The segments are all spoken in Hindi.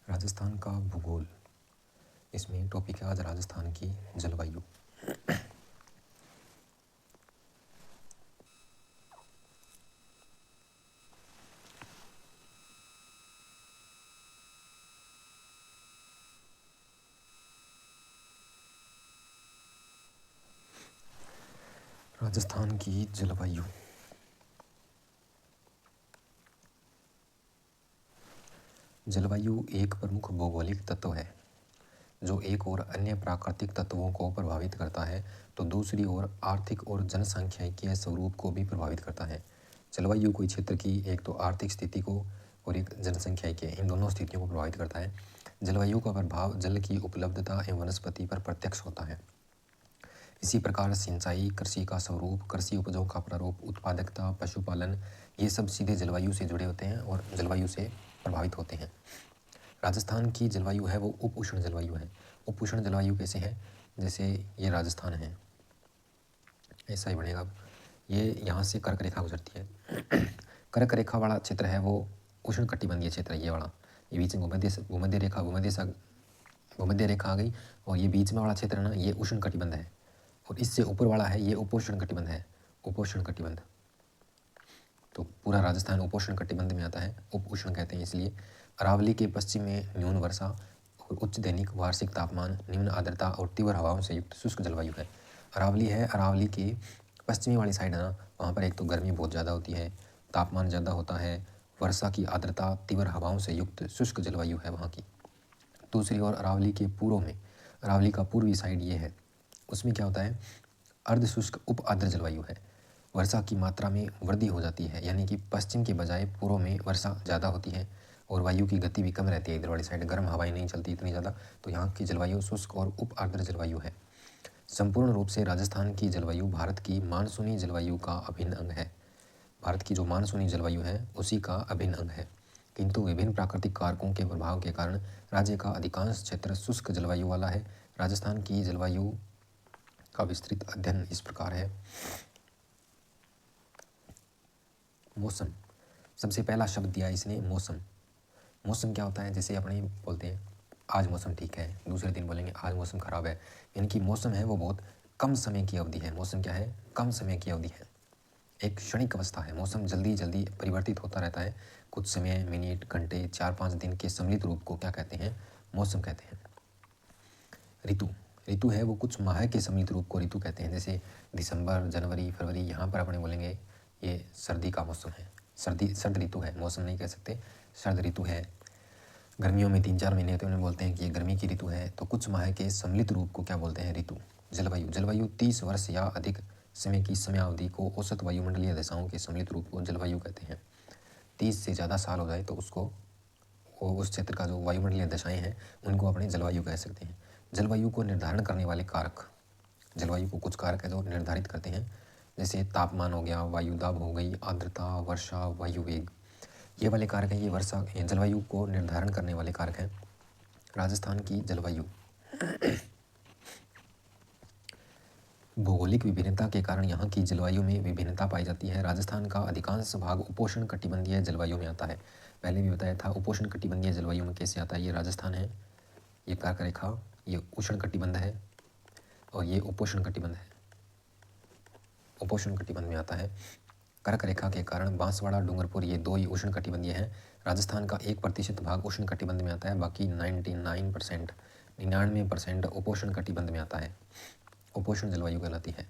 राजस्थान का भूगोल, इसमें टॉपिक है आज राजस्थान की जलवायु। राजस्थान की जलवायु। जलवायु एक प्रमुख भौगोलिक तत्व है जो एक और अन्य प्राकृतिक तत्वों को प्रभावित करता है तो दूसरी ओर आर्थिक और जनसांख्यिकीय स्वरूप को भी प्रभावित करता है। जलवायु कोई क्षेत्र की एक तो आर्थिक स्थिति को और एक जनसंख्यिकीय, इन दोनों स्थितियों को प्रभावित करता है। जलवायु का प्रभाव जल की उपलब्धता एवं वनस्पति पर प्रत्यक्ष होता है। इसी प्रकार सिंचाई, कृषि का स्वरूप, कृषि उपजों का प्रारूप, उत्पादकता, पशुपालन, ये सब सीधे जलवायु से जुड़े होते हैं और जलवायु से प्रभावित होते हैं। राजस्थान की जलवायु है वो उप उष्ण जलवायु है। उप उष्ण जलवायु कैसे है? जैसे ये राजस्थान है, ऐसा ही बनेगा। ये यहाँ से कर्क रेखा गुजरती है। कर्क रेखा वाला क्षेत्र है वो उष्ण कटिबंधीय क्षेत्र है। ये वाला, ये बीच में भूमध्य रेखा आ गई और ये बीच में वाला क्षेत्र है ना, ये उष्ण कटिबंध है। और इससे ऊपर वाला है ये उपोष्ण कटिबंध है, उपोष्ण कटिबंध। तो पूरा राजस्थान उपोष्ण कटिबंध में आता है, उप उष्ण कहते हैं इसलिए। अरावली के पश्चिम में न्यून वर्षा और उच्च दैनिक वार्षिक तापमान, निम्न आर्द्रता और तीव्र हवाओं से युक्त शुष्क जलवायु है। अरावली है, अरावली के पश्चिमी वाली साइड है ना, वहाँ पर एक तो गर्मी बहुत ज़्यादा होती है, तापमान ज़्यादा होता है, वर्षा की आर्द्रता, तीव्र हवाओं से युक्त शुष्क जलवायु है वहाँ की। दूसरी ओर अरावली के पूर्व में, अरावली का पूर्वी साइड ये है, उसमें क्या होता है, अर्ध शुष्क उप आर्द्र जलवायु है। वर्षा की मात्रा में वृद्धि हो जाती है, यानी कि पश्चिम के बजाय पूर्व में वर्षा ज़्यादा होती है और वायु की गति भी कम रहती है। इधर वाली साइड गर्म हवाएं नहीं चलती इतनी ज़्यादा, तो यहाँ की जलवायु शुष्क और उप आर्द्र जलवायु है। संपूर्ण रूप से राजस्थान की जलवायु भारत की मानसूनी जलवायु का अभिन्न अंग है। भारत की जो मानसूनी जलवायु है उसी का अभिन्न अंग है, किंतु विभिन्न प्राकृतिक कारकों के प्रभाव के कारण राज्य का अधिकांश क्षेत्र शुष्क जलवायु वाला है। राजस्थान की जलवायु का विस्तृत अध्ययन इस प्रकार है। मौसम, सबसे पहला शब्द दिया इसने मौसम। मौसम क्या होता है? जैसे अपने बोलते हैं आज मौसम ठीक है, दूसरे दिन बोलेंगे आज मौसम खराब है। यानी कि मौसम है वो बहुत कम समय की अवधि है। मौसम क्या है? कम समय की अवधि है, एक क्षणिक अवस्था है। मौसम जल्दी जल्दी परिवर्तित होता रहता है। कुछ समय, मिनट, घंटे, 4-5 दिन के सम्मिलित रूप को क्या कहते हैं? मौसम कहते हैं। ऋतु, ऋतु है वो कुछ माह के सम्मिलित रूप को ऋतु कहते हैं। जैसे दिसंबर, जनवरी, फरवरी, यहाँ पर अपने बोलेंगे ये सर्दी का मौसम है, सर्द ऋतु है, मौसम नहीं कह सकते, सर्द ऋतु है। गर्मियों में 3-4 महीने तो उन्हें बोलते हैं कि ये गर्मी की ऋतु है। तो कुछ माह के सम्मिलित रूप को क्या बोलते हैं? ऋतु। जलवायु, जलवायु 30 वर्ष या अधिक समय की समयावधि को औसत वायुमंडलीय दशाओं के सम्मिलित रूप को जलवायु कहते हैं। 30 से ज़्यादा साल हो जाए तो उसको, उस क्षेत्र का जो वायुमंडलीय दशाएं हैं उनको अपने जलवायु कह सकते हैं। जलवायु को निर्धारण करने वाले कारक, जलवायु को कुछ कारक है जो निर्धारित करते हैं, जैसे तापमान हो गया, वायु दाब हो गई, आर्द्रता, वर्षा, वायु वेग, ये वाले कारक हैं। ये वर्षा जलवायु को निर्धारण करने वाले कारक हैं। राजस्थान की जलवायु भौगोलिक विभिन्नता के कारण यहाँ की जलवायु में विभिन्नता पाई जाती है। राजस्थान का अधिकांश भाग उपोष्ण कटिबंधीय जलवायु में आता है। पहले भी बताया था उपोष्ण कटिबंधीय जलवायु में कैसे आता है। ये राजस्थान है, ये कर्क रेखा, ये उष्ण कटिबंध है और ये उपोष्ण कटिबंध है, उपोष्ण कटिबंध में आता है। कर्क रेखा के कारण बांसवाड़ा, डूंगरपुर, ये 2 ही उष्ण कटिबंधीय हैं। राजस्थान का 1% भाग उष्ण कटिबंध में आता है, बाकी 99% उपोष्ण कटिबंध में आता है, उपोष्ण जलवायु कहलाती है।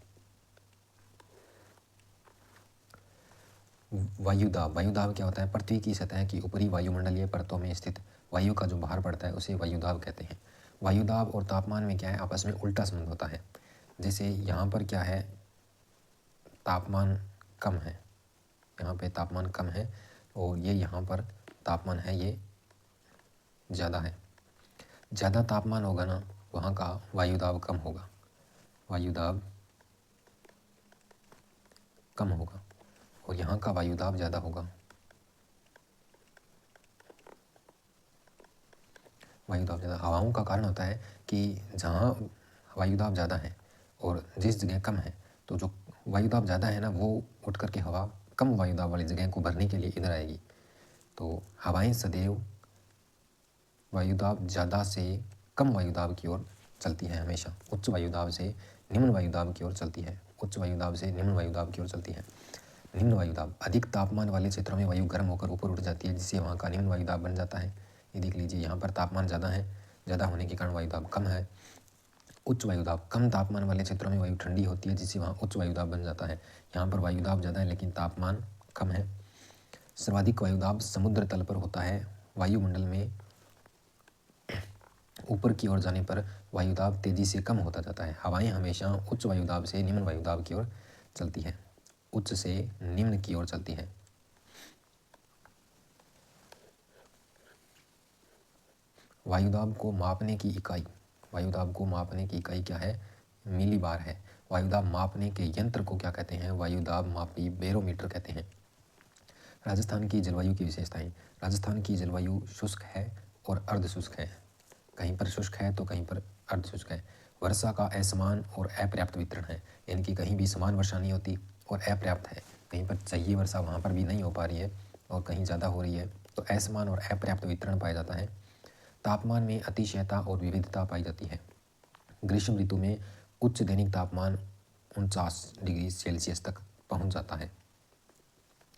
वायुदाब, वायुदाब क्या होता है? पृथ्वी की सतह की ऊपरी वायुमंडलीय परतों में स्थित वायु का जो भार पड़ता है उसे वायुदाब कहते हैं। वायुदाब और तापमान में क्या है? आपस में उल्टा संबंध होता है। जैसे यहाँ पर क्या है, तापमान कम है, यहाँ पे तापमान कम है और ये यहाँ पर तापमान है ये ज़्यादा है। ज़्यादा तापमान होगा ना, वहाँ का वायुदाब कम होगा, वायुदाब कम होगा और यहाँ का वायुदाब ज़्यादा होगा, वायुदाब ज़्यादा। हवाओं का कारण होता है कि जहाँ वायुदाब ज़्यादा है और जिस जगह कम है, तो जो वायुदाब ज़्यादा है ना वो उठ करके हवा कम वायुदाब वाली जगह को भरने के लिए इधर आएगी। तो हवाएं सदैव वायुदाब ज़्यादा से कम वायुदाब की ओर चलती है हमेशा। उच्च वायुदाब से निम्न वायुदाब की ओर चलती है। उच्च वायुदाब से निम्न वायुदाब की ओर चलती है। निम्न वायुदाब, अधिक तापमान वाले क्षेत्रों में वायु गर्म होकर ऊपर उठ जाती है, जिससे वहाँ का निम्न वायुदाब बन जाता है। ये देख लीजिए, यहाँ पर तापमान ज़्यादा है, ज़्यादा होने के कारण वायुदाब कम है। उच्च वायुदाब, कम तापमान वाले क्षेत्रों में वायु ठंडी होती है, जिससे वहाँ उच्च वायुदाब बन जाता है। यहाँ पर वायुदाब ज़्यादा है लेकिन तापमान कम है। सर्वाधिक वायुदाब समुद्र तल पर होता है। वायुमंडल में ऊपर की ओर जाने पर वायुदाब तेजी से कम होता जाता है। हवाएं हमेशा उच्च वायुदाब से निम्न वायुदाब की ओर चलती है, उच्च से निम्न की ओर चलती है। वायुदाब को मापने की इकाई, वायुदाब को मापने की इकाई क्या है? मिलीबार है। वायुदाब मापने के यंत्र को क्या कहते हैं? वायुदाब मापी बैरोमीटर कहते हैं। राजस्थान की जलवायु की विशेषताएं। राजस्थान की जलवायु शुष्क है और अर्ध शुष्क है। कहीं पर शुष्क है तो कहीं पर अर्ध शुष्क है। वर्षा का असमान और अपर्याप्त वितरण है, यानी कि कहीं भी समान वर्षा नहीं होती और अपर्याप्त है। कहीं पर चाहिए वर्षा वहाँ पर भी नहीं हो पा रही है और कहीं ज़्यादा हो रही है, तो असमान और अपर्याप्त वितरण पाया जाता है। तापमान में अतिशयता और विविधता पाई जाती है। ग्रीष्म ऋतु में उच्च दैनिक तापमान 49 डिग्री सेल्सियस तक पहुँच जाता है।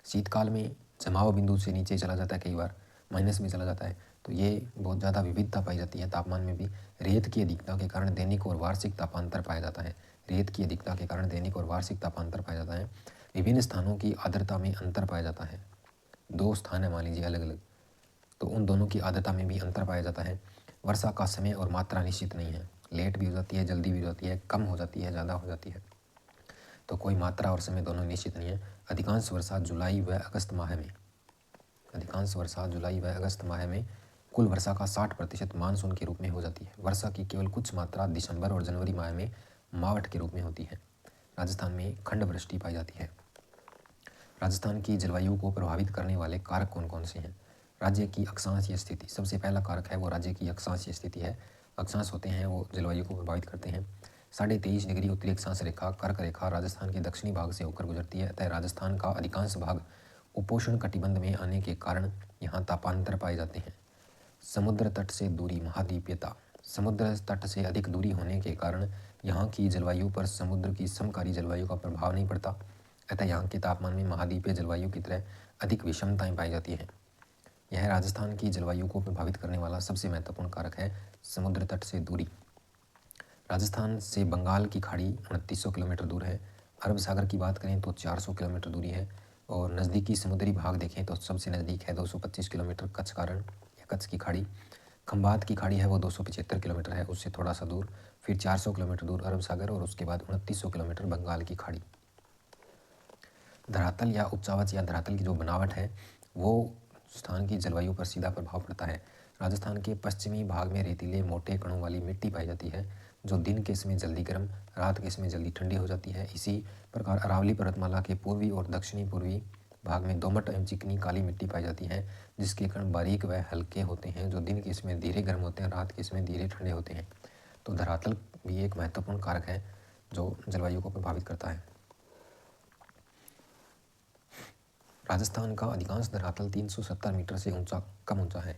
शीतकाल में जमाव बिंदु से नीचे चला जाता है, कई बार माइनस में चला जाता है। तो ये बहुत ज़्यादा विविधता पाई जाती है तापमान में भी। रेत की अधिकता के कारण दैनिक और वार्षिक तापांतर पाया जाता है। रेत की अधिकता के कारण दैनिक और वार्षिक तापांतर पाया जाता है। विभिन्न स्थानों की आर्द्रता में अंतर पाया जाता है। 2 स्थान है मान लीजिए अलग अलग, तो उन दोनों की आर्द्रता में भी अंतर पाया जाता है। वर्षा का समय और मात्रा निश्चित नहीं है, लेट भी हो जाती है, जल्दी भी हो जाती है, कम हो जाती है, ज़्यादा हो जाती है, तो कोई मात्रा और समय दोनों निश्चित नहीं है। अधिकांश वर्षा जुलाई व अगस्त माह में, अधिकांश वर्षा जुलाई व अगस्त माह में कुल वर्षा का 60% मानसून के रूप में हो जाती है। वर्षा की केवल कुछ मात्रा दिसंबर और जनवरी माह में मावठ के रूप में होती है। राजस्थान में खंड वृष्टि पाई जाती है। राजस्थान की जलवायु को प्रभावित करने वाले कारक कौन कौन से हैं? राज्य की अक्षांशीय स्थिति, सबसे पहला कारक है वो राज्य की अक्षांशीय स्थिति है। अक्षांश होते हैं वो जलवायु को प्रभावित करते हैं। 23.5 डिग्री उत्तरी अक्षांश रेखा कर्क रेखा राजस्थान के दक्षिणी भाग से होकर गुजरती है, अतः राजस्थान का अधिकांश भाग उपोष्ण कटिबंध में आने के कारण यहाँ तापांतर पाए जाते हैं। समुद्र तट से दूरी, महाद्वीपीयता, समुद्र तट से अधिक दूरी होने के कारण यहाँ की जलवायु पर समुद्र की समकारी जलवायु का प्रभाव नहीं पड़ता, अतः यहाँ के तापमान में महाद्वीपीय जलवायु की तरह अधिक विषमताएं पाई जाती हैं। यह राजस्थान की जलवायु को प्रभावित करने वाला सबसे महत्वपूर्ण कारक है समुद्र तट से दूरी। राजस्थान से बंगाल की खाड़ी 2900 किलोमीटर दूर है। अरब सागर की बात करें तो 400 किलोमीटर दूरी है, और नज़दीकी समुद्री भाग देखें तो सबसे नज़दीक है 225 किलोमीटर कच्छ का रण या कच्छ की खाड़ी। खंबात की खाड़ी है वो 275 किलोमीटर है, उससे थोड़ा सा दूर। फिर 400 किलोमीटर दूर अरब सागर, और उसके बाद 2900 किलोमीटर बंगाल की खाड़ी। धरातल या उच्चावच या धरातल की जो बनावट है वो स्थान की जलवायु पर सीधा प्रभाव पड़ता है। राजस्थान के पश्चिमी भाग में रेतीले मोटे कणों वाली मिट्टी पाई जाती है, जो दिन के समय जल्दी गर्म, रात के समय जल्दी ठंडी हो जाती है। इसी प्रकार अरावली पर्वतमाला के पूर्वी और दक्षिणी पूर्वी भाग में दोमट एवं चिकनी काली मिट्टी पाई जाती है, जिसके कण बारीक व हल्के होते हैं, जो दिन के समय धीरे गर्म होते हैं, रात के समय धीरे ठंडे होते हैं। तो धरातल भी एक महत्वपूर्ण कारक है जो जलवायु को प्रभावित करता है। राजस्थान का अधिकांश धरातल 370 मीटर से कम ऊंचा है।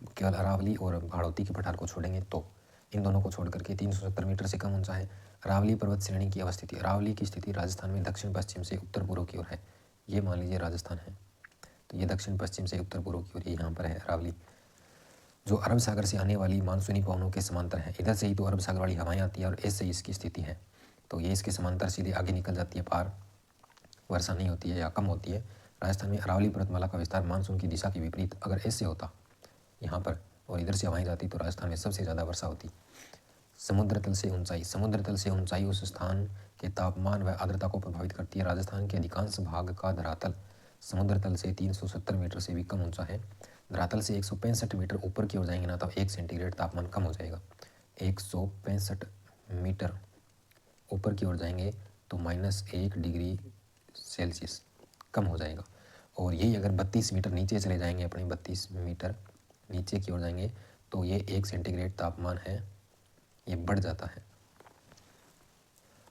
केवल अरावली और हाड़ौती के पठार को छोड़ेंगे तो, इन दोनों को छोड़ करके 370 मीटर से कम ऊंचा है। अरावली पर्वत श्रेणी की अवस्थिति, अरावली की स्थिति राजस्थान में दक्षिण पश्चिम से उत्तर पूर्व की ओर है। ये मान लीजिए राजस्थान है, तो ये दक्षिण पश्चिम से उत्तर पूर्व की ओर यहाँ पर है अरावली, जो अरब सागर से आने वाली मानसूनी पवनों के समांतर है। इधर से ही तो अरब सागर वाली हवाएं आती है और ऐसे ही इसकी स्थिति है, तो ये इसके समांतर सीधे आगे निकल जाती है पार, वर्षा नहीं होती है या कम होती है। राजस्थान में अरावली पर्वतमाला का विस्तार मानसून की दिशा के विपरीत अगर ऐसे होता यहाँ पर और इधर से हवाएं जाती तो राजस्थान में सबसे ज़्यादा वर्षा होती। समुद्र तल से ऊंचाई, समुद्र तल से ऊंचाई उस स्थान के तापमान व आर्द्रता को प्रभावित करती है। राजस्थान के अधिकांश भाग का धरातल समुद्र तल से 370 मीटर से भी कम ऊंचा है। धरातल से 165 मीटर ऊपर की ओर जाएंगे ना तो 1 सेंटीग्रेड तापमान कम हो जाएगा। 165 मीटर ऊपर की ओर जाएंगे तो -1 डिग्री सेल्सियस कम हो जाएगा, और यही अगर 32 मीटर नीचे चले जाएंगे, अपने 32 मीटर नीचे की ओर जाएंगे तो ये 1 सेंटीग्रेड तापमान है, ये बढ़ जाता है।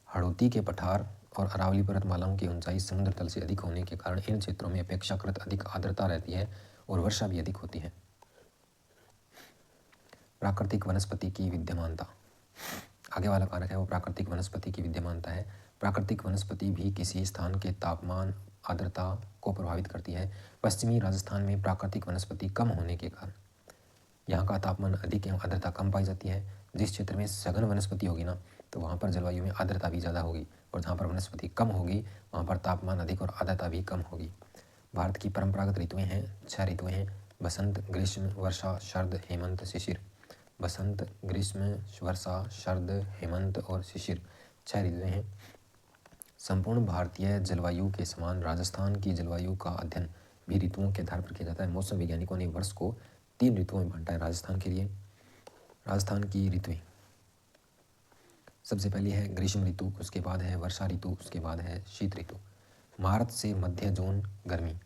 हाड़ौती के पठार और अरावली पर्वतमालाओं की ऊंचाई समुद्र तल से अधिक होने के कारण इन क्षेत्रों में अपेक्षाकृत अधिक आर्द्रता रहती है और वर्षा भी अधिक होती है। प्राकृतिक वनस्पति की विद्यमानता। आगे वाला कारक है वो प्राकृतिक वनस्पति की विद्यमानता है। प्राकृतिक वनस्पति भी किसी स्थान के तापमान आर्द्रता को प्रभावित करती है। पश्चिमी राजस्थान में प्राकृतिक वनस्पति कम होने के कारण यहाँ का तापमान अधिक एवं आर्द्रता कम पाई जाती है। जिस क्षेत्र में सघन वनस्पति होगी ना तो वहाँ पर जलवायु में आर्द्रता भी ज़्यादा होगी, और जहाँ पर वनस्पति कम होगी वहाँ पर तापमान अधिक और आर्द्रता भी कम होगी। भारत की परंपरागत ऋतुएं हैं 6 ऋतुएं हैं, बसंत, ग्रीष्म, वर्षा, शरद, हेमंत, शिशिर। बसंत, ग्रीष्म, वर्षा, शरद, हेमंत और शिशिर 6 ऋतुएं हैं। संपूर्ण भारतीय जलवायु के समान राजस्थान की जलवायु का अध्ययन भी ऋतुओं के आधार पर किया जाता है। मौसम वैज्ञानिकों ने वर्ष को 3 ऋतुओं में बांटा है राजस्थान के लिए। राजस्थान की ऋतुएं, सबसे पहली है ग्रीष्म ऋतु, उसके बाद है वर्षा ऋतु, उसके बाद है शीत ऋतु। मार्च से मध्य जून गर्मी,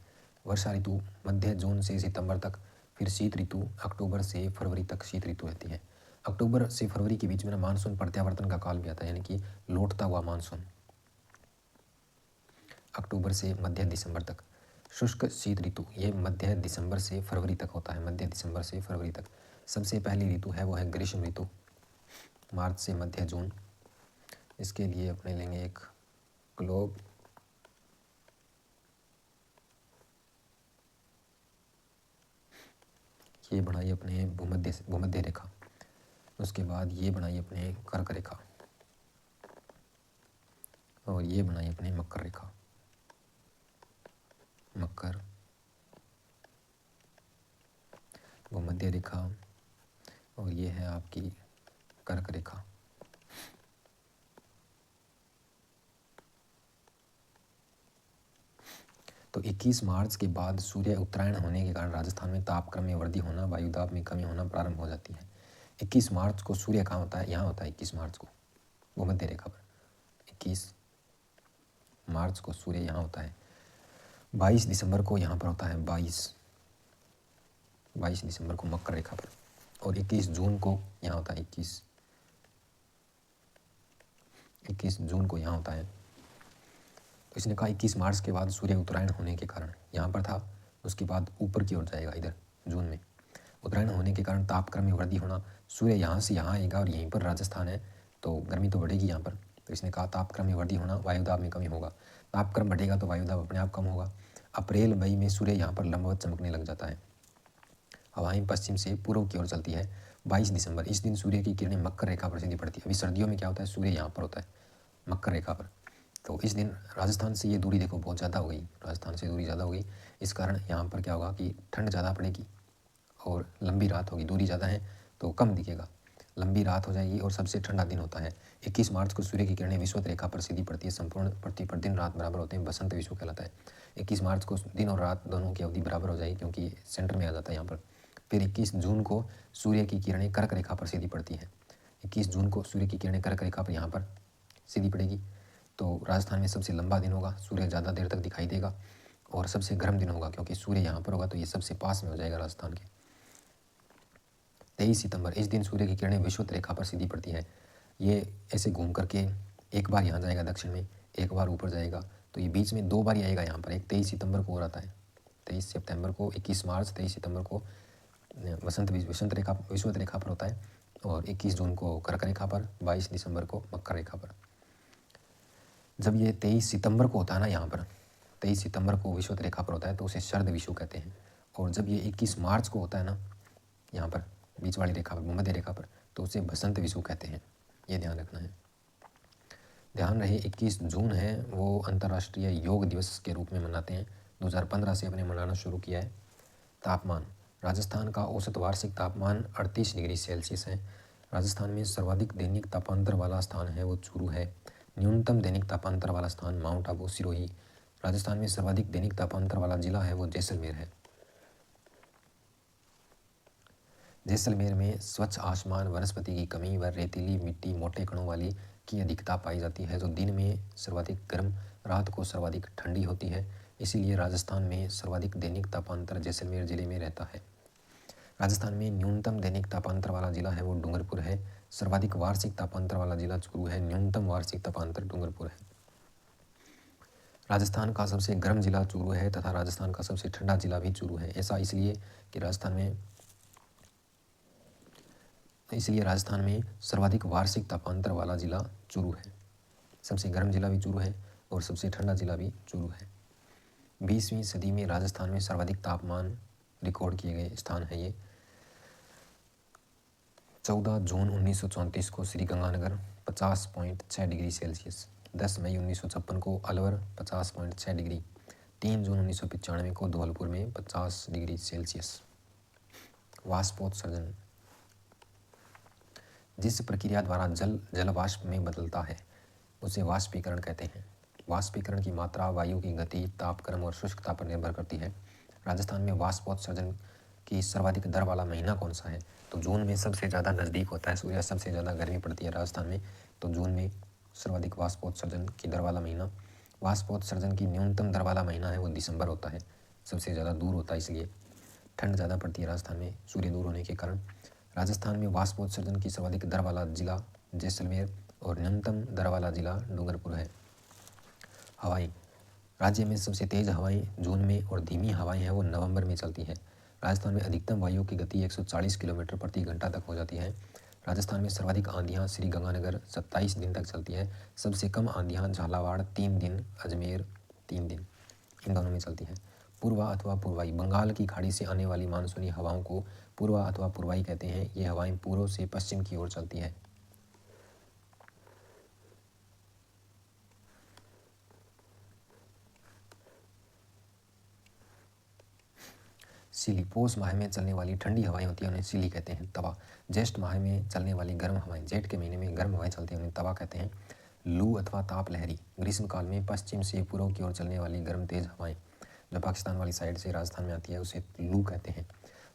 वर्षा ऋतु मध्य जून से सितंबर तक, फिर शीत ऋतु अक्टूबर से फरवरी तक शीत ऋतु रहती है। अक्टूबर से फरवरी के बीच में ना मानसून प्रत्यावर्तन का काल भी आता है, यानी कि लौटता हुआ मानसून। अक्टूबर से मध्य दिसंबर तक। शुष्क शीत ऋतु ये मध्य दिसंबर से फरवरी तक होता है, मध्य दिसंबर से फरवरी तक। सबसे पहली ऋतु है वो है ग्रीष्म ऋतु, मार्च से मध्य जून। इसके लिए अपने लेंगे एक ग्लोब, ये बढ़ाई अपने भूमध्य रेखा, उसके बाद ये बनाई अपने कर्क रेखा, और ये बनाई अपने मकर रेखा, मकर, भूमध्य रेखा, और ये है आपकी कर्क रेखा। तो 21 मार्च के बाद सूर्य उत्तरायण होने के कारण राजस्थान में तापक्रम में वृद्धि होना, वायुदाब में कमी होना प्रारंभ हो जाती है। 21 मार्च को सूर्य कहाँ होता है? यहाँ होता है 21 मार्च को भूमध्य रेखा पर। 21 मार्च को सूर्य यहाँ होता है। 22 दिसंबर को यहाँ पर होता है 22 दिसंबर को मकर रेखा पर, और 21 जून को यहाँ होता है 21 जून को यहाँ होता है। तो इसने कहा 21 मार्च के बाद सूर्य उत्तरायण होने के कारण यहाँ पर था, उसके बाद ऊपर की ओर जाएगा इधर जून में। उत्तरायण होने के कारण तापक्रम में वृद्धि होना, सूर्य यहाँ से यहाँ आएगा और यहीं पर राजस्थान है तो गर्मी तो बढ़ेगी यहाँ पर। तो इसने कहा तापक्रम में वृद्धि होना, वायुदाब में कमी होगा। तापक्रम बढ़ेगा तो वायुदाब अपने आप कम होगा। अप्रैल मई में सूर्य यहाँ पर लंबवत चमकने लग जाता है। हवाएं पश्चिम से पूर्व की ओर चलती है। 22 दिसंबर, इस दिन सूर्य की किरणें मकर रेखा पर सीधी पड़ती है। अभी सर्दियों में क्या होता है, सूर्य यहाँ पर होता है मकर रेखा पर। तो इस दिन राजस्थान से ये दूरी देखो बहुत ज़्यादा हो गई, राजस्थान से दूरी ज़्यादा हो गई। इस कारण यहाँ पर क्या होगा कि ठंड ज़्यादा पड़ेगी और लंबी रात होगी। दूरी ज़्यादा है तो कम दिखेगा, लंबी रात हो जाएगी और सबसे ठंडा दिन होता है। 21 मार्च को सूर्य की किरणें विषुवत रेखा पर सीधी पड़ती है। संपूर्ण पृथ्वी पर दिन रात बराबर होते हैं, बसंत विषु कहलाता है। 21 मार्च को दिन और रात दोनों की अवधि बराबर हो जाएगी क्योंकि सेंटर में आ जाता है यहाँ पर। फिर 21 जून को सूर्य की किरणें कर्क रेखा पर सीधी पड़ती है। 21 जून को सूर्य की किरणें कर्क रेखा पर यहाँ पर सीधी पड़ेगी। तो राजस्थान में सबसे लंबा दिन होगा, सूर्य ज़्यादा देर तक दिखाई देगा, और सबसे गर्म दिन होगा क्योंकि सूर्य यहाँ पर होगा तो ये सबसे पास में हो जाएगा राजस्थान के। 23 सितंबर, इस दिन सूर्य की किरणें विषुवत रेखा पर सीधी पड़ती है। ये ऐसे घूम करके एक बार यहाँ जाएगा दक्षिण में, एक बार ऊपर जाएगा, तो ये बीच में 2 बार ही आएगा यहाँ पर। एक 23 सितंबर को हो रहा है, 23 सितंबर को, 21 मार्च 23 सितंबर को विषुवत रेखा पर होता है, और 21 जून को कर्क रेखा पर, 22 दिसंबर को मकर रेखा पर। जब ये 23 सितंबर को होता है ना, यहाँ पर 23 सितंबर को विषुवत रेखा पर होता है तो उसे शरद विषु कहते हैं। और जब ये 21 मार्च को होता है ना, यहाँ पर बीच वाली रेखा पर, भूमध्य रेखा पर, तो उसे बसंत विषु कहते हैं। ये ध्यान रखना है। ध्यान रहे 21 जून है वो अंतर्राष्ट्रीय योग दिवस के रूप में मनाते हैं। 2015 से अपने मनाना शुरू किया है। तापमान, राजस्थान का औसत वार्षिक तापमान 38 डिग्री सेल्सियस है। राजस्थान में सर्वाधिक दैनिक तापांतर वाला स्थान है वो चूरू है। न्यूनतम दैनिक तापांतर वाला स्थान माउंट आबू, सिरोही। राजस्थान में सर्वाधिक दैनिक तापांतर वाला जिला है वो जैसलमेर है। जैसलमेर में स्वच्छ आसमान, वनस्पति की कमी व रेतीली मिट्टी, मोटे कणों वाली की अधिकता पाई जाती है, जो दिन में सर्वाधिक गर्म, रात को सर्वाधिक ठंडी होती है। इसीलिए राजस्थान में सर्वाधिक दैनिक तापांतर जैसलमेर जिले में रहता है। राजस्थान में न्यूनतम दैनिक तापांतर वाला जिला है वो डूंगरपुर है। सर्वाधिक वार्षिक तापांतर वाला जिला चूरू है। न्यूनतम वार्षिक तापांतर डूंगरपुर है। राजस्थान का सबसे गर्म जिला चूरू है तथा राजस्थान का सबसे ठंडा जिला भी चूरू है। ऐसा इसलिए कि राजस्थान में इसलिए राजस्थान में सर्वाधिक वार्षिक तापांतर वाला जिला चूरू है। सबसे गर्म जिला भी चूरू है और सबसे ठंडा जिला भी चूरू है। 20वीं सदी में राजस्थान में सर्वाधिक तापमान रिकॉर्ड किए गए स्थान है ये। 14 जून 1934 को श्री गंगानगर 50.6 डिग्री सेल्सियस, 10 मई 1956 को अलवर 50.6 डिग्री, 3 जून 1995 को धौलपुर में 50 डिग्री सेल्सियस। वाष्पोत्सर्जन, जिस प्रक्रिया द्वारा जल जलवाष्प में बदलता है उसे वाष्पीकरण कहते हैं। वाष्पीकरण की मात्रा वायु की गति, तापक्रम और शुष्कता पर निर्भर करती है। राजस्थान में वाष्पोत्सर्जन की सर्वाधिक दर वाला महीना कौन सा है? तो जून में सबसे ज़्यादा नज़दीक होता है सूर्य, सबसे ज़्यादा गर्मी पड़ती है राजस्थान में, तो जून में सर्वाधिक वाष्पोत्सर्जन की दर वाला महीना। वाष्पोत्सर्जन की न्यूनतम दर वाला महीना है वो दिसंबर होता है, सबसे ज़्यादा दूर होता है, इसलिए ठंड ज़्यादा पड़ती है राजस्थान में सूर्य दूर होने के कारण। राजस्थान में वाष्पोत्सर्जन की सर्वाधिक दर वाला जिला जैसलमेर और न्यूनतम दर वाला जिला डूंगरपुर है। हवाएं, राज्य में सबसे तेज़ हवाएं जून में और धीमी हवाएं हैं वो नवंबर में चलती है। राजस्थान में अधिकतम वायु की गति 140 किलोमीटर प्रति घंटा तक हो जाती है। राजस्थान में सर्वाधिक आंधियाँ श्री गंगानगर 27 दिन तक चलती है। सबसे कम आंधियाँ झालावाड़ 3 दिन, अजमेर 3 दिन, इन दोनों में चलती है। पूर्वा अथवा पूर्वाई, बंगाल की खाड़ी से आने वाली मानसूनी हवाओं को पूर्वा अथवा पूर्वाई कहते हैं। ये हवाएं पूर्व से पश्चिम की ओर चलती है। सिली, पोष माह में चलने वाली ठंडी हवाएं होती हैं, उन्हें सिली कहते हैं। तवा, ज्येष्ठ माह में चलने वाली गर्म हवाएं, जेठ के महीने में गर्म हवाएं चलती हैं, उन्हें तवा कहते हैं। लू अथवा ताप लहरी, ग्रीष्मकाल में पश्चिम से पूर्व की ओर चलने वाली गर्म तेज हवाएं जो पाकिस्तान वाली साइड से राजस्थान में आती है उसे लू कहते हैं।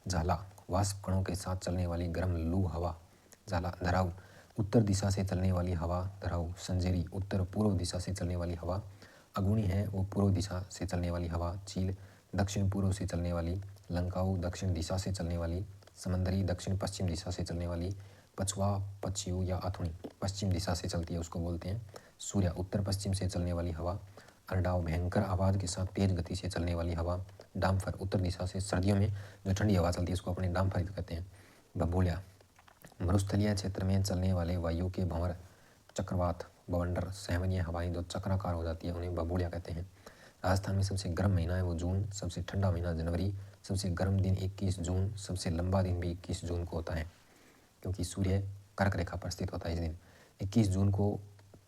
झाला, वाष्प कणों के साथ चलने वाली गर्म लू हवा, झाला। धराऊ, उत्तर दिशा से चलने वाली हवा, धराऊ। संजेरी, उत्तर पूर्व दिशा से चलने वाली हवा। अगुणी है वो पूर्व दिशा से चलने वाली हवा। चील, दक्षिण पूर्व से चलने वाली। लंकाऊ, दक्षिण दिशा से चलने वाली। समंदरी, दक्षिण पश्चिम दिशा से चलने वाली। पछुआ, पछयू या अथुणी, पश्चिम दिशा से चलती है, उसको बोलते हैं। सूर्य, उत्तर पश्चिम से चलने वाली हवा। अरडाव, भयंकर आवाज़ के साथ तेज गति से चलने वाली हवा। डाम्फर, उत्तर दिशा से सर्दियों में जो ठंडी हवा चलती है उसको अपने डाम्फर कहते हैं। बबूलिया, मरुस्थलीय क्षेत्र में चलने वाले वायु के भंवर। चक्रवात, बवंडर, सहवनीय हवाएं जो चक्राकार हो जाती है उन्हें बबूलिया कहते हैं। राजस्थान में सबसे गर्म महीना है वो जून, सबसे ठंडा महीना जनवरी। सबसे गर्म दिन 21 जून, सबसे लंबा दिन भी 21 जून को होता है क्योंकि सूर्य कर्क रेखा पर स्थित होता है इस दिन। 21 जून को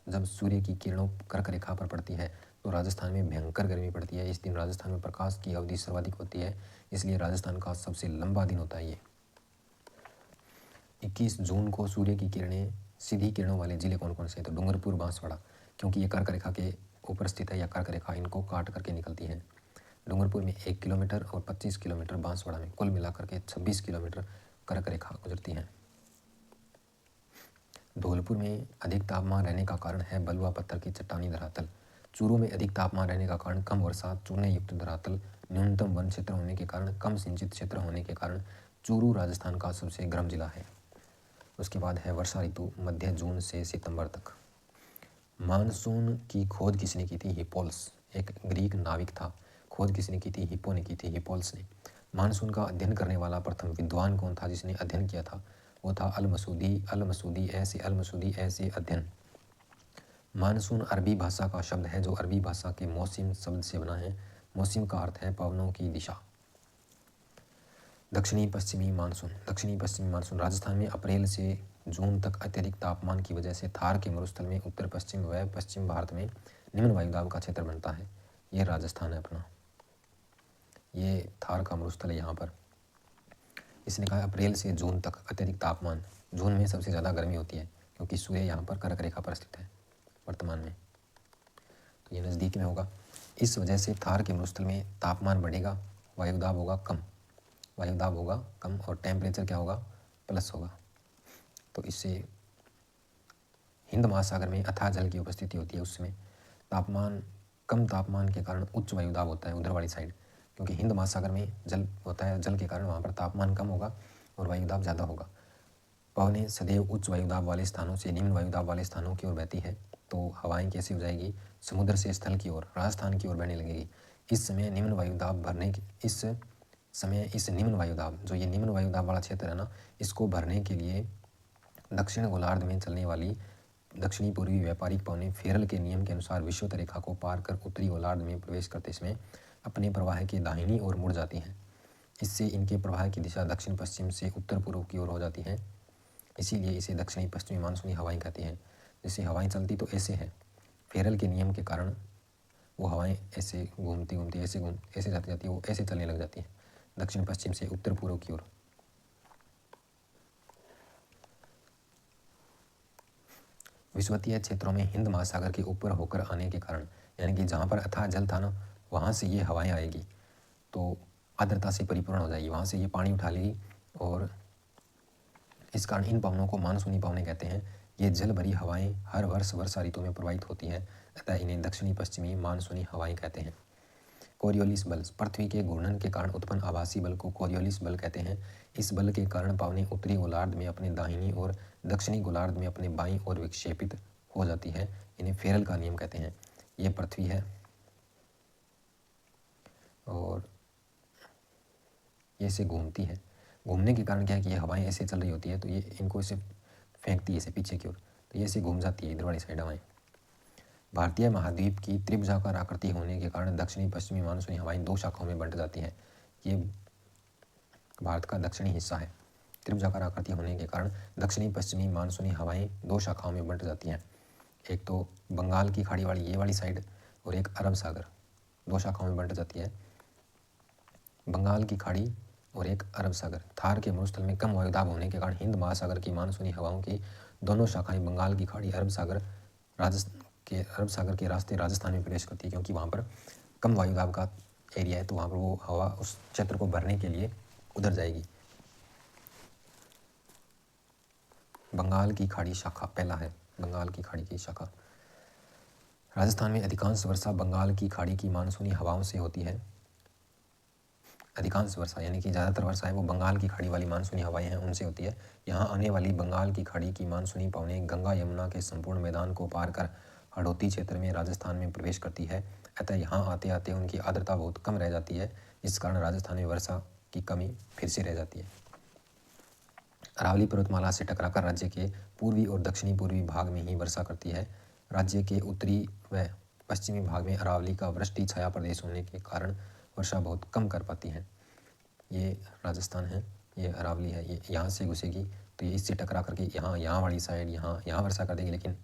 जब सूर्य की किरणों कर्क रेखा पर पड़ती है तो राजस्थान में भयंकर गर्मी पड़ती है। इस दिन राजस्थान में प्रकाश की अवधि सर्वाधिक होती है, इसलिए राजस्थान का सबसे लंबा दिन होता है ये। 21 जून को सूर्य की किरणें सीधी किरणों वाले जिले कौन कौन से हैं? तो डूंगरपुर, बांसवाड़ा, क्योंकि ये कर्क रेखा के ऊपर स्थित है या कर्क रेखा इनको काट करके निकलती है। डूंगरपुर में 1 किलोमीटर और 25 किलोमीटर, बांसवाड़ा में कुल मिलाकर के 26 किलोमीटर कर्क रेखा गुजरती है। धौलपुर में अधिक तापमान रहने का कारण है बलुआ पत्थर की चट्टानी धरातल। चूरू में अधिक तापमान रहने का कारण कम वर्षा, चूने युक्त धरातल, न्यूनतम वन क्षेत्र होने के कारण, कम सिंचित क्षेत्र होने के कारण चूरू राजस्थान का सबसे गर्म जिला है। उसके बाद है वर्षा ऋतु, मध्य जून से सितंबर तक। मानसून की खोज किसने की थी? हिप्पोल्स, एक ग्रीक नाविक था। खोज किसने की थी? हिप्पो ने की थी, हिप्पोल्स ने। मानसून का अध्ययन करने वाला प्रथम विद्वान कौन था जिसने अध्ययन किया था? वो था अल मसूदी। अल मसूदी ऐसे अध्ययन। मानसून अरबी भाषा का शब्द है जो अरबी भाषा के मौसम शब्द से बना है। मौसम का अर्थ है पवनों की दिशा। दक्षिणी पश्चिमी मानसून, दक्षिणी पश्चिमी मानसून राजस्थान में अप्रैल से जून तक अत्यधिक तापमान की वजह से थार के मरुस्थल में उत्तर पश्चिम व पश्चिम भारत में निम्न वायुदाब का क्षेत्र बनता है। ये राजस्थान है अपना, ये थार का मरुस्थल है यहाँ पर। इसने कहा अप्रैल से जून तक अत्यधिक तापमान, जून में सबसे ज़्यादा गर्मी होती है क्योंकि सूर्य यहाँ पर कर्क रेखा पर स्थित है वर्तमान में, तो ये नज़दीक में होगा। इस वजह से थार के मरुस्थल में तापमान बढ़ेगा, वायुदाब होगा कम, वायुदाब होगा कम और टेम्परेचर क्या होगा? प्लस होगा। तो इससे हिंद महासागर में अथाह जल की उपस्थिति होती है, उसमें तापमान कम तापमान के कारण उच्च वायुदाब होता है उधर वाली साइड, क्योंकि हिंद महासागर में जल होता है, जल के कारण वहाँ पर तापमान कम होगा और वायुदाब ज़्यादा होगा। पवनें सदैव उच्च वायुदाब वाले स्थानों से निम्न वायुदाब वाले स्थानों की ओर बहती है, तो हवाएं कैसे हो जाएगी? समुद्र से स्थल की ओर, राजस्थान की ओर बहने लगेगी। इस समय निम्न वायुदाब भरने के इस निम्न वायुदाब, जो ये निम्न वायुदाब वाला क्षेत्र है ना, इसको भरने के लिए दक्षिण गोलार्ध में चलने वाली दक्षिणी पूर्वी व्यापारिक पवनें फेरल के नियम के अनुसार विषुवत रेखा को पार कर उत्तरी गोलार्ध में प्रवेश करते समय अपने प्रवाह के दाहिनी ओर मुड़ जाती हैं। इससे इनके प्रवाह की दिशा दक्षिण पश्चिम से उत्तर पूर्व की ओर हो जाती है। इसीलिए इसे दक्षिणी पश्चिमी मानसूनी हवाएं कहती हैं। जैसे हवाएं चलती तो ऐसे हैं, फेरल के नियम के कारण वो हवाएं ऐसे घूमती घूमती ऐसे जाती जाती वो ऐसे चलने लग जाती हैं दक्षिण पश्चिम से उत्तर पूर्व की ओर। विषुवतीय क्षेत्रों में हिंद महासागर के ऊपर होकर आने के कारण, यानी कि जहाँ पर अथाह जल था ना, वहाँ से ये हवाएं आएगी तो आर्द्रता से परिपूर्ण हो जाएगी, वहाँ से ये पानी उठा लेगी और इस कारण इन पवनों को मानसूनी पवनें कहते हैं। ये जल भरी हवाएं हर वर्ष वर्षा ऋतु में प्रवाहित होती हैं, अतः इन्हें दक्षिणी पश्चिमी मानसूनी हवाएं कहते हैं। कोरियोलिस बल, पृथ्वी के घूर्णन के कारण उत्पन्न आभासी बल को कोरियोलिस बल कहते हैं। इस बल के कारण पवनें उत्तरी गोलार्ध में अपने दाहिनी और दक्षिणी गोलार्ध में अपने बाईं ओर विक्षेपित हो जाती है। इन्हें फेरल का नियम कहते हैं। ये पृथ्वी है और ये ऐसे घूमती है। घूमने के कारण क्या है कि ये हवाएं ऐसे चल रही होती है तो ये इनको ऐसे फेंकती है ऐसे पीछे की ओर, तो ये ऐसे घूम जाती है इधर वाली साइड हवाएं। भारतीय महाद्वीप की त्रिभुजाकार आकृति होने के कारण दक्षिणी पश्चिमी मानसूनी हवाएं दो शाखाओं में बंट जाती हैं। ये भारत का दक्षिणी हिस्सा है। त्रिभुजाकार आकृति होने के कारण दक्षिणी पश्चिमी मानसूनी हवाएं दो शाखाओं में बंट जाती हैं। एक तो बंगाल की खाड़ी वाली ये वाली साइड और एक अरब सागर, दो शाखाओं में बंट जाती है। बंगाल की खाड़ी और एक अरब सागर। थार के मरुस्थल में कम वायुदाब होने के कारण हिंद महासागर की मानसूनी हवाओं की दोनों शाखाएं बंगाल की खाड़ी अरब सागर के रास्ते राजस्थान में प्रवेश करती है, क्योंकि वहाँ पर कम वायुदाब का एरिया है तो वहाँ पर वो हवा उस क्षेत्र को भरने के लिए उधर जाएगी। बंगाल की खाड़ी शाखा पहला है, बंगाल की खाड़ी की शाखा। राजस्थान में अधिकांश वर्षा बंगाल की खाड़ी की मानसूनी हवाओं से होती है। अधिकांश वर्षा यानी कि ज़्यादातर वर्षा है वो बंगाल की खाड़ी वाली मानसूनी हवाएं हैं उनसे होती है। यहाँ आने वाली बंगाल की खाड़ी की मानसूनी पवनें गंगा यमुना के संपूर्ण मैदान को पार कर हाड़ौती क्षेत्र में राजस्थान में प्रवेश करती है, अतः यहाँ आते आते उनकी आर्द्रता बहुत कम रह जाती है। इस कारण राजस्थान में वर्षा की कमी फिर से रह जाती है। अरावली पर्वतमाला से टकराकर राज्य के पूर्वी और दक्षिणी पूर्वी भाग में ही वर्षा करती है। राज्य के उत्तरी व पश्चिमी भाग में अरावली का वृष्टि छाया प्रदेश होने के कारण वर्षा बहुत कम कर पाती है। ये राजस्थान है, ये अरावली है, ये यहाँ से घुसेगी तो ये इससे टकरा करके यहाँ वाली साइड यहाँ वर्षा कर देगी, लेकिन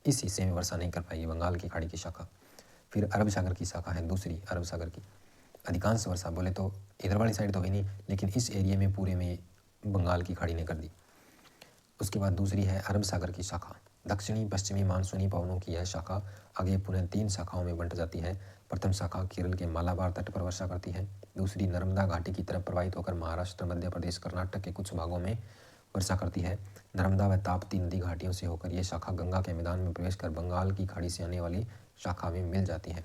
इस हिस्से में वर्षा नहीं कर पाएगी। बंगाल की खाड़ी की शाखा। फिर अरब सागर की शाखा है दूसरी, अरब सागर की अधिकांश वर्षा बोले तो इधर वाली साइड तो हुई नहीं, लेकिन इस एरिया में पूरे में बंगाल की खाड़ी ने कर दी। उसके बाद दूसरी है अरब सागर की शाखा। दक्षिणी पश्चिमी मानसूनी पवनों की यह शाखा आगे पुनः 3 शाखाओं में बंट जाती है। प्रथम शाखा केरल के मालाबार तट पर वर्षा करती है। दूसरी नर्मदा घाटी की तरफ प्रवाहित होकर महाराष्ट्र, मध्य प्रदेश, कर्नाटक के कुछ भागों में वर्षा करती है। नर्मदा व ताप्ती नदी घाटियों से होकर यह शाखा गंगा के मैदान में प्रवेश कर बंगाल की खाड़ी से आने वाली शाखा में मिल जाती है।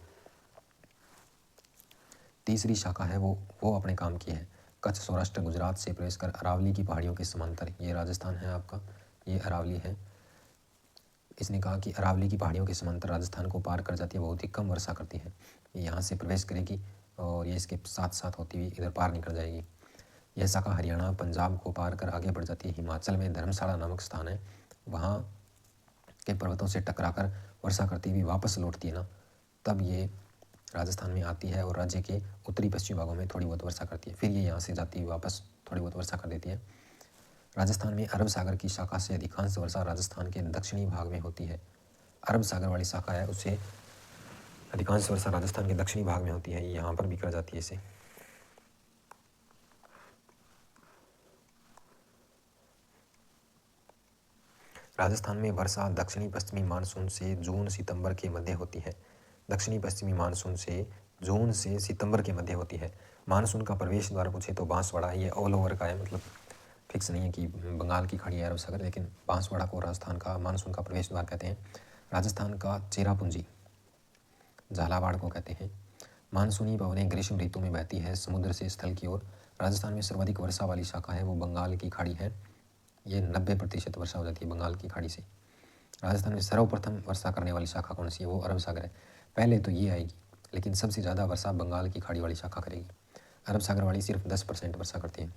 तीसरी शाखा है वो अपने काम की है। कच्छ, सौराष्ट्र, गुजरात से प्रवेश कर अरावली की पहाड़ियों के समांतर, ये राजस्थान है आपका, ये अरावली है। इसने कहा कि अरावली की पहाड़ियों के समांतर राजस्थान को पार कर जाती है, बहुत ही कम वर्षा करती है। ये यहाँ से प्रवेश करेगी और ये इसके साथ साथ होती हुई इधर पार निकल जाएगी। यह शाखा हरियाणा, पंजाब को पार कर आगे बढ़ जाती है। हिमाचल में धर्मशाला नामक स्थान है, वहाँ के पर्वतों से टकराकर वर्षा करती हुई वापस लौटती है ना, तब ये राजस्थान में आती है और राज्य के उत्तरी पश्चिमी भागों में थोड़ी बहुत वर्षा करती है। फिर ये यहाँ से जाती हुई वापस थोड़ी बहुत वर्षा कर देती है। राजस्थान में अरब सागर की शाखा से अधिकांश वर्षा राजस्थान के दक्षिणी भाग में होती है। अरब सागर वाली शाखा है उससे अधिकांश वर्षा राजस्थान के दक्षिणी भाग में होती है, यहाँ पर भी कर जाती है इसे। राजस्थान में वर्षा दक्षिणी पश्चिमी मानसून से जून सितंबर के मध्य होती है। दक्षिणी पश्चिमी मानसून से जून से सितंबर के मध्य होती है। मानसून का प्रवेश द्वार पूछे तो बांसवाड़ा, ये ऑल ओवर का है, मतलब फिक्स नहीं है कि बंगाल की खाड़ी है अरब सागर, लेकिन बांसवाड़ा को राजस्थान का मानसून का प्रवेश द्वार कहते हैं। राजस्थान का चेरापूंजी झालावाड़ को कहते हैं। मानसूनी पवनें ग्रीष्म ऋतु में बहती है समुद्र से स्थल की ओर। राजस्थान में सर्वाधिक वर्षा वाली शाखा है वो बंगाल की खाड़ी है, ये 90% वर्षा हो जाती है बंगाल की खाड़ी से। राजस्थान में सर्वप्रथम वर्षा करने वाली शाखा कौन सी है, वो अरब सागर है। पहले तो ये आएगी, लेकिन सबसे ज़्यादा वर्षा बंगाल की खाड़ी वाली शाखा करेगी। अरब सागर वाली सिर्फ 10% वर्षा करती है।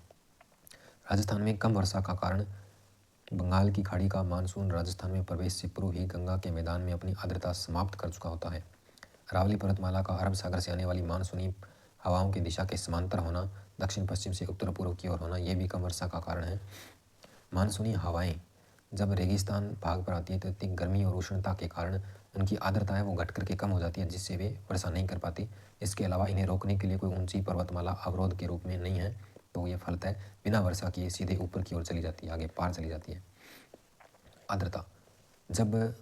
राजस्थान में कम वर्षा का कारण बंगाल की खाड़ी का मानसून राजस्थान में प्रवेश से पूर्व ही गंगा के मैदान में अपनी आर्द्रता समाप्त कर चुका होता है। अरावली पर्वतमाला का अरब सागर से आने वाली मानसूनी हवाओं की दिशा के समांतर होना, दक्षिण पश्चिम से उत्तर पूर्व की ओर होना, यह भी कम वर्षा का कारण है। मानसूनी हवाएं जब रेगिस्तान भाग पर आती है तो इतनी गर्मी और उष्णता के कारण उनकी आर्द्रता है वो घट करके कम हो जाती है, जिससे वे वर्षा नहीं कर पाती। इसके अलावा इन्हें रोकने के लिए कोई ऊंची पर्वतमाला अवरोध के रूप में नहीं है, तो ये फलतः बिना वर्षा किए सीधे ऊपर की ओर चली जाती है, आगे पार चली जाती है। आर्द्रता जब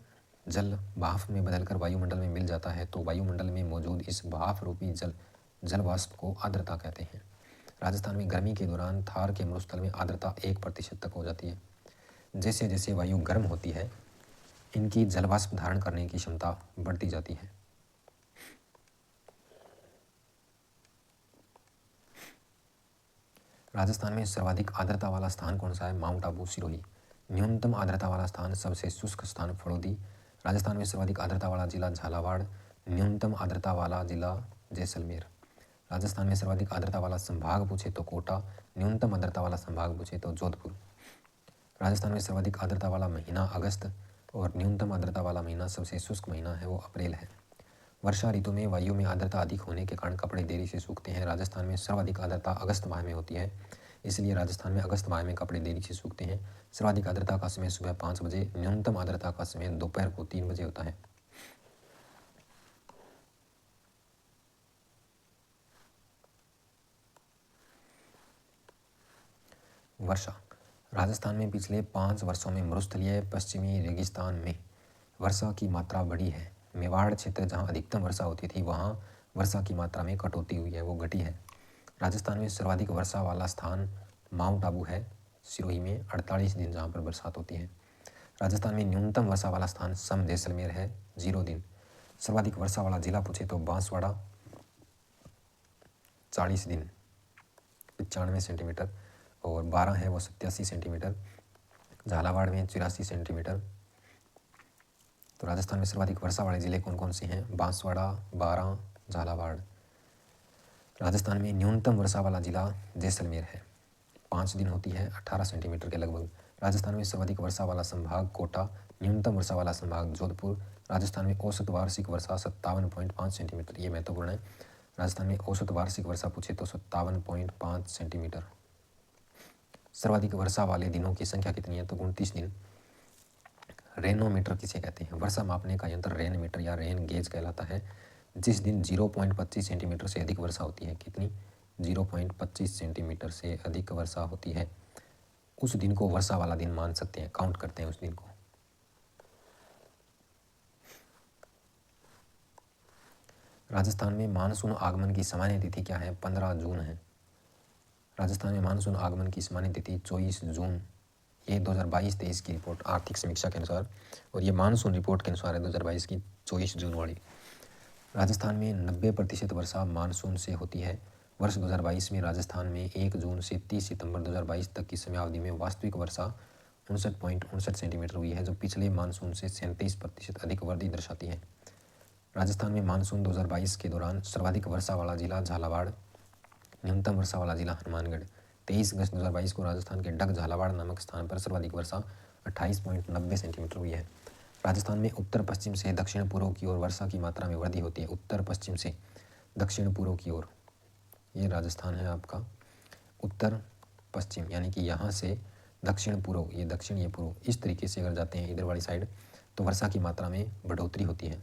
जल भाप में बदलकर वायुमंडल में मिल जाता है तो वायुमंडल में मौजूद इस भाप रूपी जल वाष्प को आर्द्रता कहते हैं। राजस्थान में गर्मी के दौरान थार के मरुस्थल में आर्द्रता 1% तक हो जाती है। जैसे जैसे वायु गर्म होती है इनकी जलवाष्प धारण करने की क्षमता बढ़ती जाती है। राजस्थान में सर्वाधिक आर्द्रता वाला स्थान कौन सा है? माउंट आबू, सिरोही। न्यूनतम आर्द्रता वाला स्थान, सबसे शुष्क स्थान, फड़ौदी। राजस्थान में सर्वाधिक आर्द्रता वाला जिला झालावाड़। न्यूनतम आर्द्रता वाला जिला जैसलमेर। राजस्थान में सर्वाधिक आर्द्रता वाला संभाग पूछे तो कोटा। न्यूनतम आर्द्रता वाला संभाग पूछे तो जोधपुर। राजस्थान में सर्वाधिक आर्द्रता वाला महीना अगस्त और न्यूनतम आर्द्रता वाला महीना, सबसे शुष्क महीना है वो अप्रैल है। वर्षा ऋतु में वायु में आर्द्रता अधिक होने के कारण कपड़े देरी से सूखते हैं। राजस्थान में सर्वाधिक आर्द्रता अगस्त माह में होती है, इसलिए राजस्थान में अगस्त माह में कपड़े देरी से सूखते हैं। सर्वाधिक आर्द्रता का समय सुबह 5 बजे, न्यूनतम आर्द्रता का समय दोपहर को 3 बजे होता है। वर्षा राजस्थान में पिछले 5 वर्षों में मरुस्थलीय पश्चिमी रेगिस्तान में वर्षा की मात्रा बढ़ी है। मेवाड़ क्षेत्र जहां अधिकतम वर्षा होती थी वहां वर्षा की मात्रा में कटौती हुई है, वो घटी है। राजस्थान में सर्वाधिक वर्षा वाला स्थान माउंट आबू है, सिरोही में 48 दिन जहाँ पर बरसात होती है। राजस्थान में न्यूनतम वर्षा वाला स्थान सम जैसलमेर है, 0 दिन। सर्वाधिक वर्षा वाला जिला पूछे तो बांसवाड़ा 40 दिन 95 सेंटीमीटर और 12 है वो 87 सेंटीमीटर। झालावाड़ में 84 सेंटीमीटर। तो राजस्थान में सर्वाधिक वर्षा वाले जिले कौन कौन से हैं? बांसवाड़ा, बारां, झालावाड़। राजस्थान में न्यूनतम वर्षा वाला जिला जैसलमेर है, 5 दिन होती है, 18 सेंटीमीटर के लगभग। राजस्थान में सर्वाधिक वर्षा वाला संभाग कोटा, न्यूनतम वर्षा वाला संभाग जोधपुर। राजस्थान में औसत वार्षिक वर्षा 57.5 सेंटीमीटर, ये महत्वपूर्ण है। राजस्थान में औसत वार्षिक वर्षा पूछे तो 57.5 सेंटीमीटर। सर्वाधिक वर्षा वाले दिनों की संख्या कितनी है? तो 29 दिन। रेनोमीटर किसे कहते हैं? वर्षा मापने का यंत्र रेनमीटर या रेन गेज कहलाता है। जिस दिन 0.25 सेंटीमीटर से अधिक वर्षा होती है, कितनी? 0.25 सेंटीमीटर से अधिक वर्षा होती है, उस दिन को वर्षा वाला दिन मान सकते हैं, काउंट करते हैं उस दिन को। राजस्थान में मानसून आगमन की सामान्य तिथि क्या है? 15 जून है। राजस्थान में मानसून आगमन की सामान्य तिथि 24 जून। ये 2022-23 की रिपोर्ट आर्थिक समीक्षा के अनुसार, और ये मानसून रिपोर्ट के अनुसार है 2022 की 24 जून वाली। राजस्थान में 90% वर्षा मानसून से होती है। वर्ष 2022 में राजस्थान में 1 जून से 30 सितंबर 2022 तक की समयावधि में वास्तविक वर्षा 59.59 सेंटीमीटर हुई है, जो पिछले मानसून से 37% अधिक वृद्धि दर्शाती है। राजस्थान में मानसून 2022 के दौरान सर्वाधिक वर्षा वाला जिला झालावाड़, न्यूनतम वर्षा वाला जिला हनुमानगढ़। 23 अगस्त 2022 को राजस्थान के डग झालावाड़ नामक स्थान पर सर्वाधिक वर्षा 28.90 सेंटीमीटर हुई है। राजस्थान में उत्तर पश्चिम से दक्षिण पूर्व की ओर वर्षा की मात्रा में वृद्धि होती है। उत्तर पश्चिम से दक्षिण पूर्व की ओर, ये राजस्थान है आपका। उत्तर पश्चिम यानी कि यहाँ से दक्षिण पूर्व, ये दक्षिण ये पूर्व, इस तरीके से अगर जाते हैं इधर वाली साइड तो वर्षा की मात्रा में बढ़ोतरी होती है।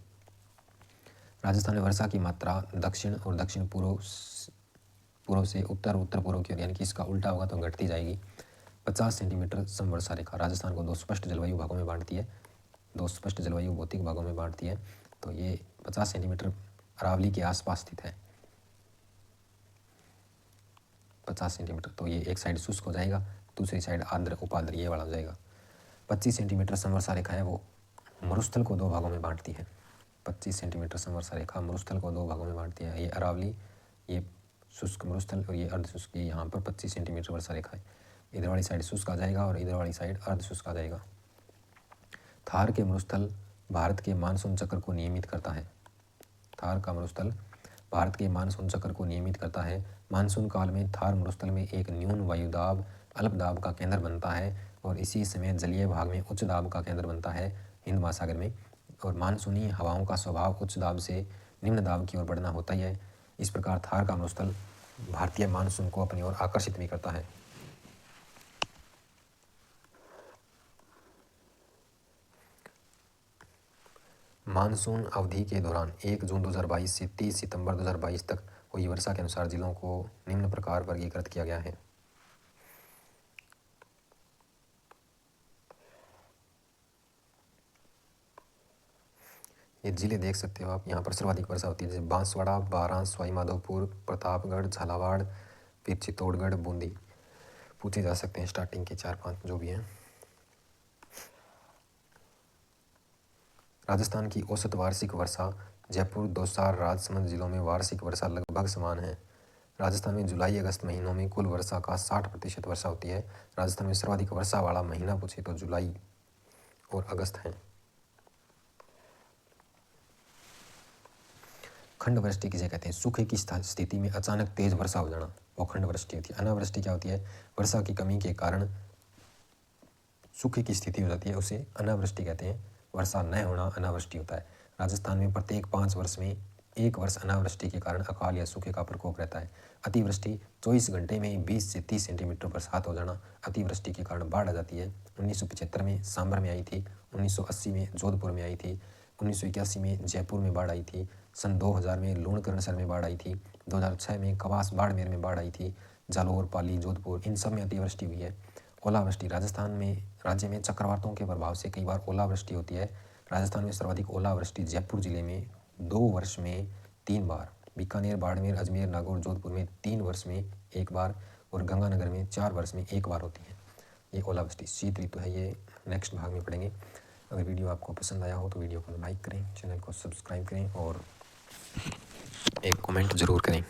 राजस्थान में वर्षा की मात्रा दक्षिण और दक्षिण पूर्व से उत्तर उत्तर पूर्व की ओर, यानी कि इसका उल्टा होगा तो घटती जाएगी। 50 सेंटीमीटर समवर्षा रेखा राजस्थान को 2 स्पष्ट जलवायु भागों में बांटती है, 2 स्पष्ट जलवायु भौतिक भागों में बांटती है। तो ये 50 सेंटीमीटर अरावली के आसपास स्थित है, 50 सेंटीमीटर। तो ये एक साइड शुष्क हो जाएगा, दूसरी साइड आर्द्र उपाद्र ये वाला हो जाएगा। 25 सेंटीमीटर समवर्षा रेखा है वो मरुस्थल को 2 भागों में बांटती है। 25 सेंटीमीटर समवर्षा रेखा मरुस्थल को 2 भागों में बांटती है। ये अरावली, ये शुष्क मरुस्थल, और ये अर्ध शुष्क, ये यहाँ पर 25 सेंटीमीटर वर्षा रेखा है। इधर वाली साइड शुष्क आ जाएगा और इधर वाली साइड अर्ध शुष्क आ जाएगा। थार के मरुस्थल भारत के मानसून चक्र को नियमित करता है। थार का मरुस्थल भारत के मानसून चक्र को नियमित करता है। मानसून काल में थार मरुस्थल में एक न्यून वायुदाब अल्पदाब का केंद्र बनता है, और इसी समय जलीय भाग में उच्च दाब का केंद्र बनता है हिंद महासागर में। और मानसूनी हवाओं का स्वभाव उच्च दाब से निम्न दाब की ओर बढ़ना होता ही है। इस प्रकार थार का मरुस्थल भारतीय मानसून को अपनी ओर आकर्षित भी करता है। मानसून अवधि के दौरान 1 जून 2022 से 30 सितंबर 2022 तक हुई वर्षा के अनुसार जिलों को निम्न प्रकार वर्गीकृत किया गया है। ये जिले देख सकते हो आप, यहाँ पर सर्वाधिक वर्षा होती है जैसे बांसवाड़ा, बारां, सवाई माधोपुर, प्रतापगढ़, झालावाड़, फिर चित्तौड़गढ़, बूंदी पूछे जा सकते हैं स्टार्टिंग के 4-5 जो भी हैं। राजस्थान की औसत वार्षिक वर्षा जयपुर, दौसा, राजसमंद जिलों में वार्षिक वर्षा लगभग समान है। राजस्थान में जुलाई अगस्त महीनों में कुल वर्षा का 60% वर्षा होती है। राजस्थान में सर्वाधिक वर्षा वाला महीना पूछे तो जुलाई और अगस्त है। खंड वृष्टि किसे कहते हैं? सूखे की स्थिति में अचानक तेज वर्षा हो जाना, वो खंड वृष्टि होती है। अनावृष्टि क्या होती है? वर्षा की कमी के कारण सूखे की स्थिति हो जाती है, उसे अनावृष्टि कहते हैं। वर्षा न होना अनावृष्टि होता है। राजस्थान में प्रत्येक 5 वर्ष में 1 वर्ष अनावृष्टि के कारण अकाल या सूखे का प्रकोप रहता है। अतिवृष्टि 24 घंटे में 20 से 30 सेंटीमीटर बरसात हो जाना अतिवृष्टि के कारण बाढ़ आ जाती है। 1975 में सांभर में आई थी, 1980 में जोधपुर में आई थी, 1981 में जयपुर में बाढ़ आई थी, सन 2000 में लूणकरणसर में बाढ़ आई थी, 2006 में कवास बाड़मेर में बाढ़ आई थी, जालौर, पाली, जोधपुर इन सब में अतिवृष्टि हुई है। ओलावृष्टि राजस्थान में राज्य में चक्रवातों के प्रभाव से कई बार ओलावृष्टि होती है। राजस्थान में सर्वाधिक ओलावृष्टि जयपुर जिले में 2 वर्ष में 3 बार, बीकानेर, बाड़मेर, अजमेर, नागौर, जोधपुर में 3 वर्ष में 1 बार और गंगानगर में 4 वर्ष में 1 बार होती है। ये ओलावृष्टि शीत ऋतु है, ये नेक्स्ट भाग में पढ़ेंगे। अगर वीडियो आपको पसंद आया हो तो वीडियो को लाइक करें, चैनल को सब्सक्राइब करें और एक कमेंट ज़रूर करें।